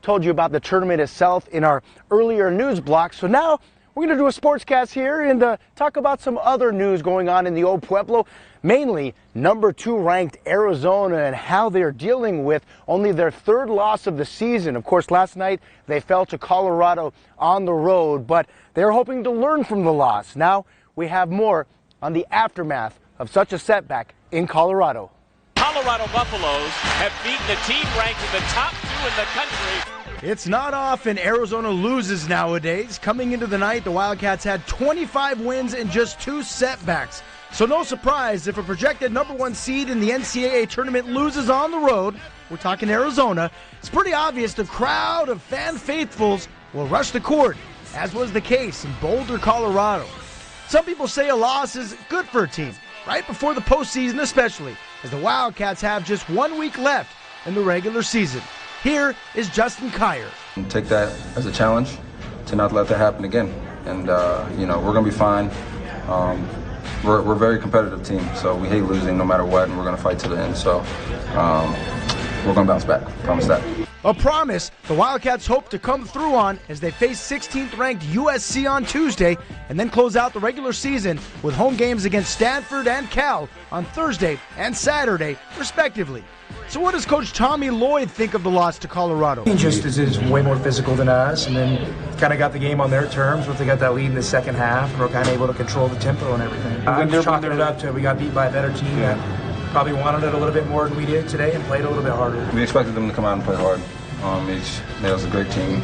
told you about the tournament itself in our earlier news block. So now we're going to do a sportscast here and talk about some other news going on in the old Pueblo, mainly number 2 ranked Arizona and how they're dealing with only their 3rd loss of the season. Of course, last night they fell to Colorado on the road, but they're hoping to learn from the loss. Now we have more on the aftermath of such a setback in Colorado. Colorado Buffaloes have beaten a team ranked in the top 2 in the country. It's not often Arizona loses nowadays. Coming into the night, the Wildcats had 25 wins and just 2 setbacks. So no surprise if a projected number 1 seed in the NCAA tournament loses on the road. We're talking Arizona. It's pretty obvious the crowd of fan faithfuls will rush the court, as was the case in Boulder, Colorado. Some people say a loss is good for a team, right before the postseason especially, as the Wildcats have just 1 week left in the regular season. Here is Justin Kier. Take that as a challenge to not let that happen again. And, we're going to be fine. We're a very competitive team, so we hate losing no matter what, and we're going to fight to the end. So we're going to bounce back. Promise that. A promise the Wildcats hope to come through on as they face 16th-ranked USC on Tuesday and then close out the regular season with home games against Stanford and Cal on Thursday and Saturday, respectively. So what does Coach Tommy Lloyd think of the loss to Colorado? He just is way more physical than us, and then kind of got the game on their terms once they got that lead in the second half, and we're kind of able to control the tempo and everything. I'm just chalking it up to we got beat by a better team that probably wanted it a little bit more than we did today and played a little bit harder. We expected them to come out and play hard. It was a great team.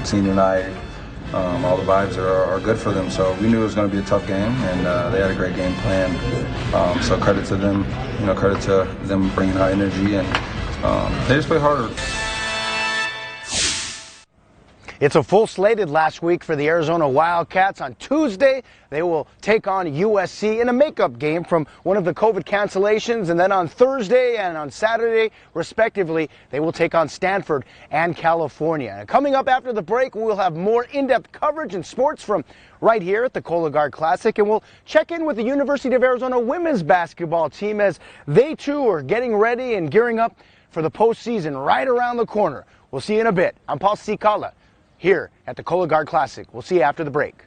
Senior night, all the vibes are good for them. So we knew it was going to be a tough game, and they had a great game plan. So credit to them, credit to them bringing out energy, and they just played harder. It's a full slated last week for the Arizona Wildcats. On Tuesday, they will take on USC in a makeup game from one of the COVID cancellations. And then on Thursday and on Saturday, respectively, they will take on Stanford and California. And coming up after the break, we'll have more in-depth coverage in sports from right here at the Cologuard Classic. And we'll check in with the University of Arizona women's basketball team as they, too, are getting ready and gearing up for the postseason right around the corner. We'll see you in a bit. I'm Cicala here at the Cologuard Classic. We'll see you after the break.